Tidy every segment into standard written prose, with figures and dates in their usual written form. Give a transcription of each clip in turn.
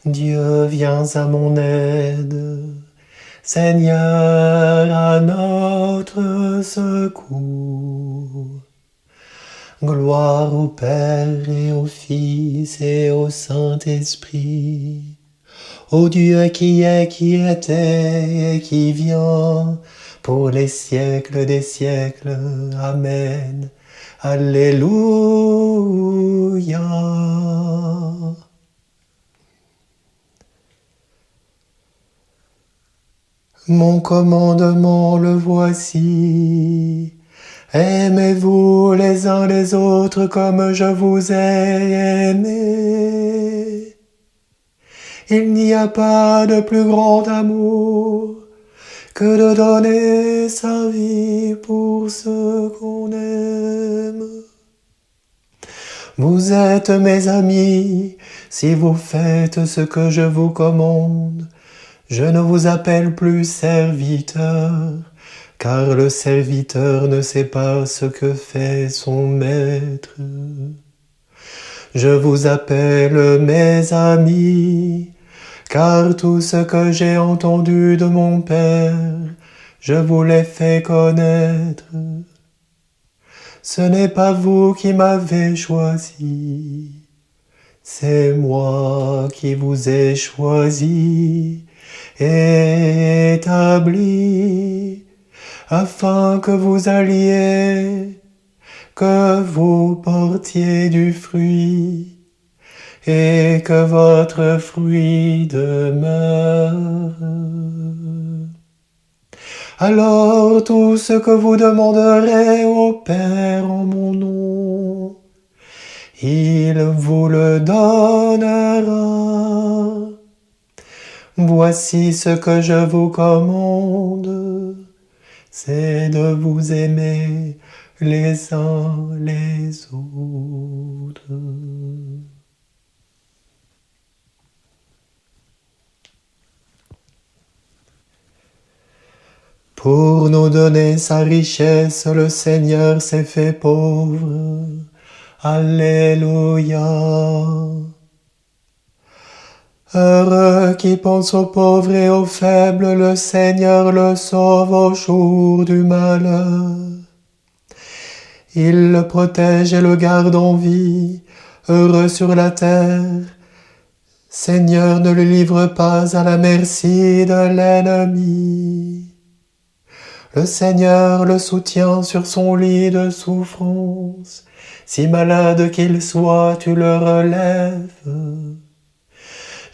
Dieu, viens à mon aide. Seigneur, à notre secours. Gloire au Père et au Fils et au Saint-Esprit, au Dieu qui est, qui était et qui vient, pour les siècles des siècles. Amen. Alléluia. Mon commandement le voici. Aimez-vous les uns les autres comme je vous ai aimés. Il n'y a pas de plus grand amour que de donner sa vie pour ceux qu'on aime. Vous êtes mes amis si vous faites ce que je vous commande. Je ne vous appelle plus serviteur, car le serviteur ne sait pas ce que fait son maître. Je vous appelle mes amis, car tout ce que j'ai entendu de mon Père, je vous l'ai fait connaître. Ce n'est pas vous qui m'avez choisi, c'est moi qui vous ai choisi et établi, afin que vous alliez, que vous portiez du fruit, et que votre fruit demeure. Alors tout ce que vous demanderez au Père en mon nom, il vous le donnera. Voici ce que je vous commande, c'est de vous aimer les uns les autres. Pour nous donner sa richesse, le Seigneur s'est fait pauvre. Alléluia. Heureux qui pense aux pauvres et aux faibles, le Seigneur le sauve au jour du malheur. Il le protège et le garde en vie, heureux sur la terre. Seigneur, ne le livre pas à la merci de l'ennemi. Le Seigneur le soutient sur son lit de souffrance. Si malade qu'il soit, tu le relèves.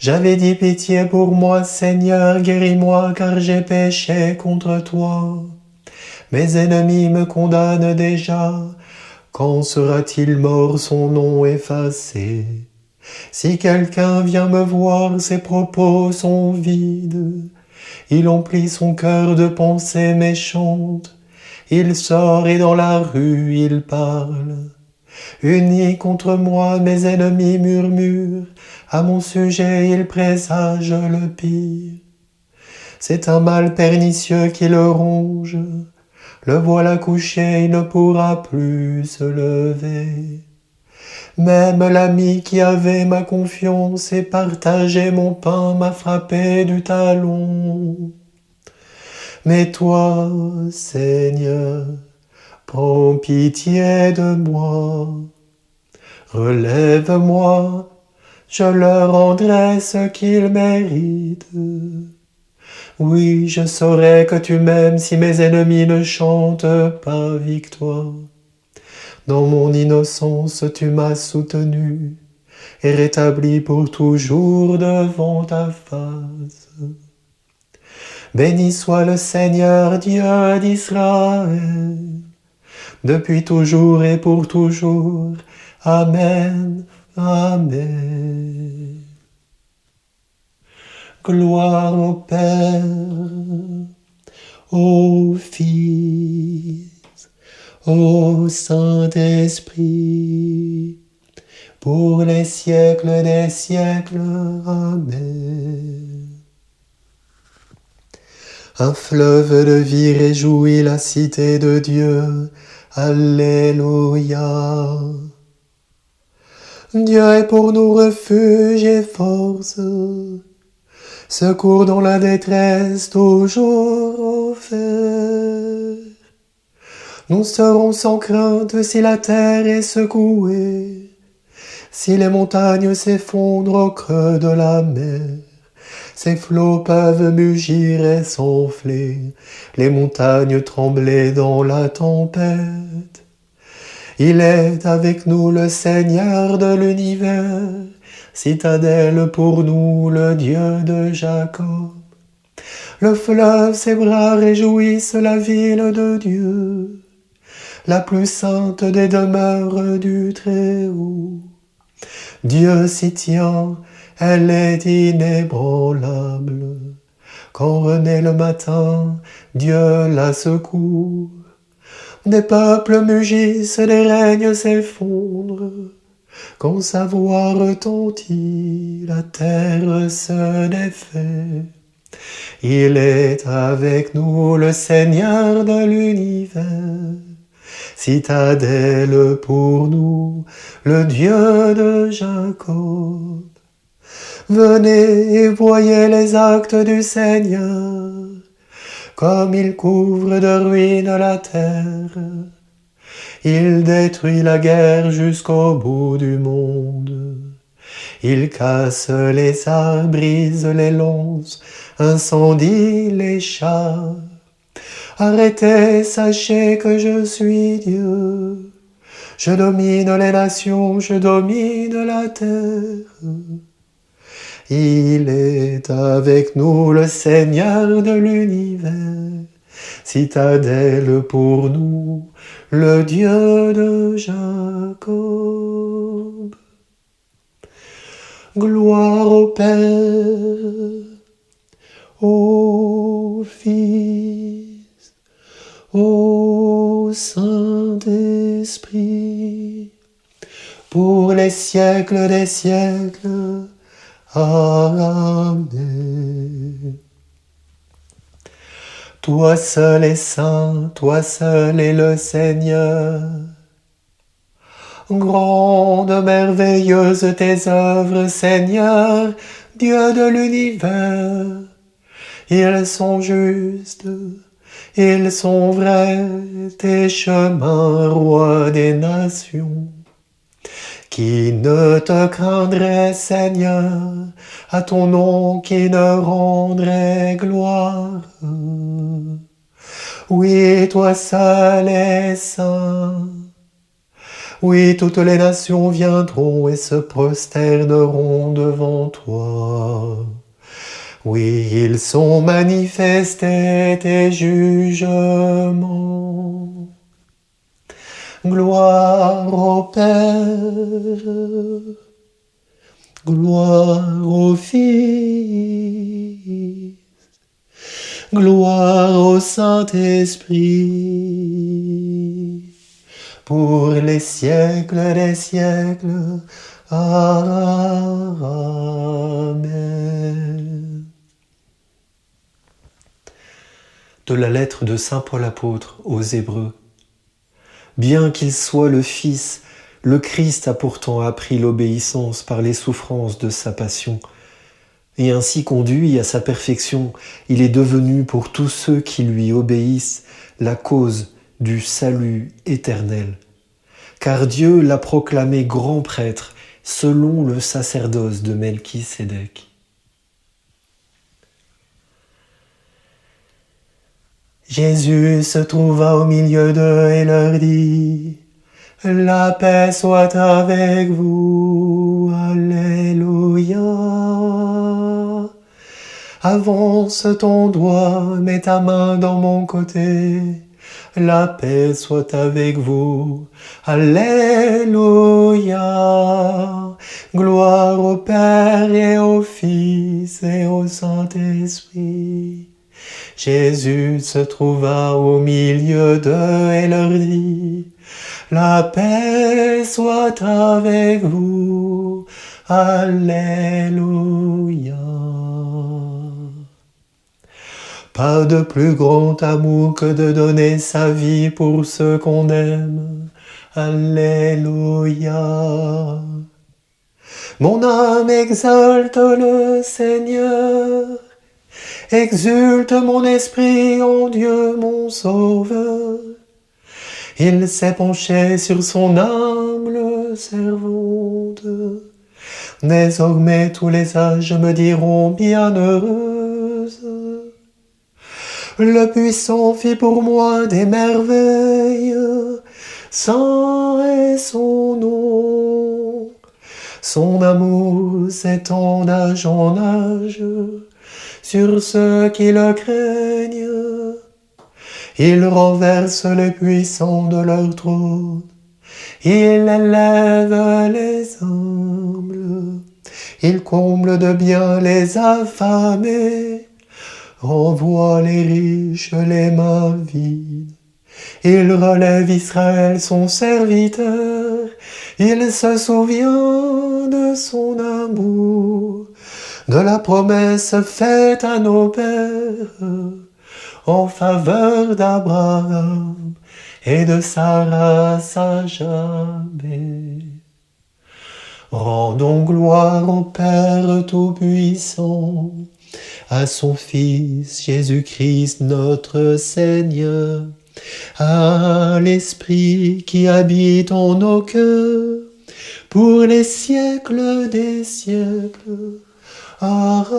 J'avais dit pitié pour moi, Seigneur, guéris-moi, car j'ai péché contre toi. Mes ennemis me condamnent déjà. Quand sera-t-il mort, son nom effacé? Si quelqu'un vient me voir, ses propos sont vides. Il emplit son cœur de pensées méchantes. Il sort et dans la rue il parle. Unis contre moi, mes ennemis murmurent. À mon sujet, ils présagent le pire. C'est un mal pernicieux qui le ronge. Le voilà couché, il ne pourra plus se lever. Même l'ami qui avait ma confiance et partageait mon pain m'a frappé du talon. Mais toi, Seigneur, prends pitié de moi. Relève-moi, je leur rendrai ce qu'ils méritent. Oui, je saurai que tu m'aimes si mes ennemis ne chantent pas victoire. Dans mon innocence, tu m'as soutenu et rétabli pour toujours devant ta face. Béni soit le Seigneur Dieu d'Israël, depuis toujours et pour toujours. Amen, amen. Gloire au Père, au Fils, au Saint-Esprit, pour les siècles des siècles. Amen. Un fleuve de vie réjouit la cité de Dieu. Alléluia. Dieu est pour nous refuge et force, secours dans la détresse toujours offert. Nous serons sans crainte si la terre est secouée, si les montagnes s'effondrent au creux de la mer. Ces flots peuvent mugir et s'enfler, les montagnes trembler dans la tempête. Il est avec nous le Seigneur de l'univers, citadelle pour nous le Dieu de Jacob. Le fleuve, ses bras réjouissent la ville de Dieu, la plus sainte des demeures du Très-Haut. Dieu s'y tient, elle est inébranlable. Quand renaît le matin, Dieu la secoue. Des peuples mugissent, des règnes s'effondrent. Quand sa voix retentit, la terre se défait. Il est avec nous le Seigneur de l'univers, citadelle pour nous, le Dieu de Jacob. Venez et voyez les actes du Seigneur, comme il couvre de ruines la terre. Il détruit la guerre jusqu'au bout du monde. Il casse les arbres, brise les lances, incendie les chars. Arrêtez, sachez que je suis Dieu. Je domine les nations, je domine la terre. Il est avec nous le Seigneur de l'univers, citadelle pour nous, le Dieu de Jacob. Gloire au Père, au Fils, au Saint-Esprit, pour les siècles des siècles. Amen. Toi seul es saint, toi seul est le Seigneur. Grande, merveilleuse tes œuvres, Seigneur, Dieu de l'univers. Ils sont justes, ils sont vrais, tes chemins, roi des nations. Qui ne te craindrait, Seigneur, à ton nom qui ne rendrait gloire? Oui, toi seul es saint. Oui, toutes les nations viendront et se prosterneront devant toi. Oui, ils sont manifestés tes jugements. Gloire au Père, gloire au Fils, gloire au Saint-Esprit, pour les siècles des siècles. Amen. De la lettre de saint Paul apôtre aux Hébreux. Bien qu'il soit le Fils, le Christ a pourtant appris l'obéissance par les souffrances de sa passion. Et ainsi conduit à sa perfection, il est devenu pour tous ceux qui lui obéissent la cause du salut éternel. Car Dieu l'a proclamé grand prêtre selon le sacerdoce de Melchisédek. Jésus se trouva au milieu d'eux et leur dit: la paix soit avec vous. Alléluia. Avance ton doigt, mets ta main dans mon côté. La paix soit avec vous. Alléluia. Gloire au Père et au Fils et au Saint-Esprit. Jésus se trouva au milieu d'eux et leur dit: la paix soit avec vous. Alléluia. Pas de plus grand amour que de donner sa vie pour ceux qu'on aime. Alléluia. Mon âme exalte le Seigneur. Exulte mon esprit en Dieu mon sauveur. Il s'est penché sur son humble servante. Désormais tous les âges me diront bienheureuse. Le puissant fit pour moi des merveilles, saint est son nom. Son amour s'étend d'âge en âge sur ceux qui le craignent. Il renverse les puissants de leur trône. Il élève les humbles. Il comble de bien les affamés. Renvoie les riches les mains vides. Il relève Israël son serviteur. Il se souvient de son amour, de la promesse faite à nos pères, en faveur d'Abraham et de sa race à jamais. Rendons gloire au Père Tout-Puissant, à son Fils Jésus-Christ notre Seigneur, à l'Esprit qui habite en nos cœurs, pour les siècles des siècles. Amen.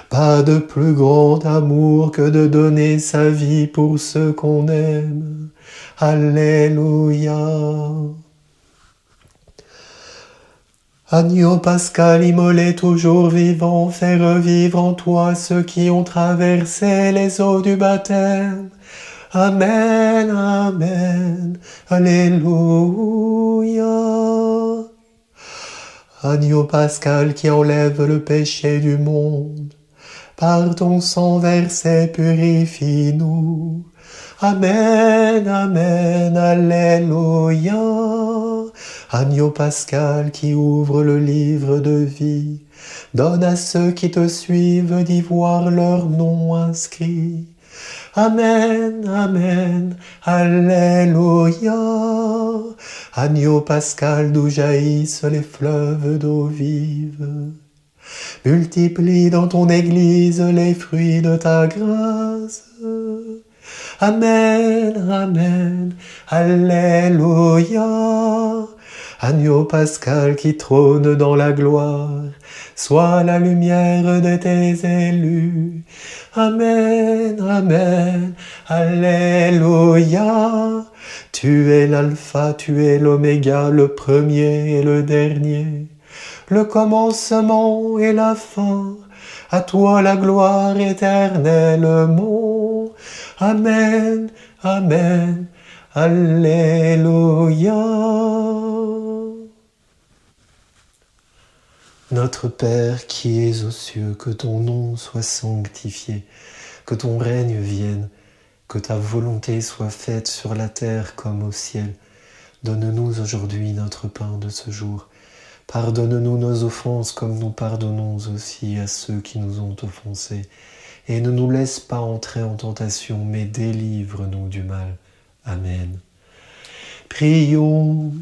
Pas de plus grand amour que de donner sa vie pour ceux qu'on aime. Alléluia. Agneau pascal immolé toujours vivant, fais revivre en toi ceux qui ont traversé les eaux du baptême. Amen, amen, alléluia. Agneau pascal qui enlève le péché du monde, par ton sang versé purifie-nous. Amen, amen, alléluia. Agneau pascal qui ouvre le livre de vie, donne à ceux qui te suivent d'y voir leur nom inscrit. Amen, amen, alléluia. Agneau pascal d'où jaillissent les fleuves d'eau vive, multiplie dans ton église les fruits de ta grâce. Amen, amen, alléluia. Agneau pascal qui trône dans la gloire, sois la lumière de tes élus. Amen, amen, alléluia. Tu es l'alpha, tu es l'oméga, le premier et le dernier, le commencement et la fin. À toi la gloire éternellement. Amen, amen, alléluia. Notre Père qui es aux cieux, que ton nom soit sanctifié, que ton règne vienne, que ta volonté soit faite sur la terre comme au ciel. Donne-nous aujourd'hui notre pain de ce jour. Pardonne-nous nos offenses comme nous pardonnons aussi à ceux qui nous ont offensés. Et ne nous laisse pas entrer en tentation, mais délivre-nous du mal. Amen. Prions.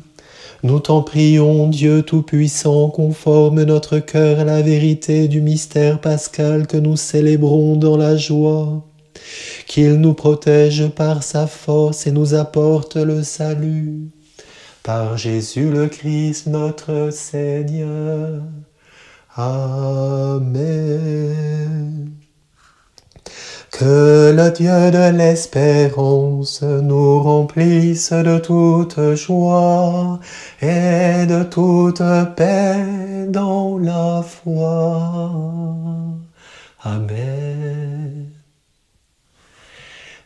Nous t'en prions, Dieu Tout-Puissant, conforme notre cœur à la vérité du mystère pascal que nous célébrons dans la joie, qu'il nous protège par sa force et nous apporte le salut. Par Jésus le Christ, notre Seigneur. Amen. Que le Dieu de l'espérance nous remplisse de toute joie et de toute paix dans la foi. Amen.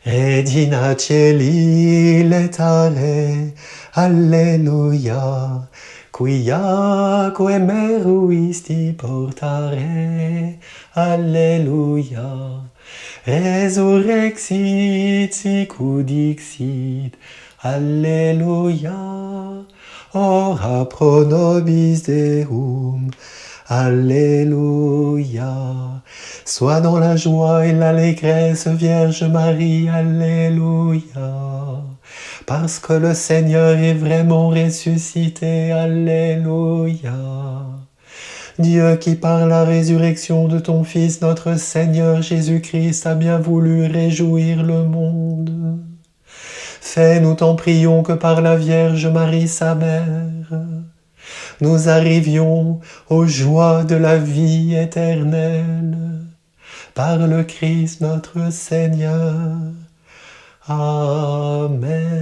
Redina celi letare, alleluia, quiaque meruisti portare, alleluia. Resurrexit sicut dixit, alleluia. Ora pro nobis Deum, alleluia. Sois dans la joie et l'allégresse, Vierge Marie, Alléluia. Parce que le Seigneur est vraiment ressuscité, Alléluia. Dieu qui par la résurrection de ton Fils, notre Seigneur Jésus-Christ, a bien voulu réjouir le monde. Fais, nous t'en prions, que par la Vierge Marie, sa mère, nous arrivions aux joies de la vie éternelle. Par le Christ notre Seigneur. Amen.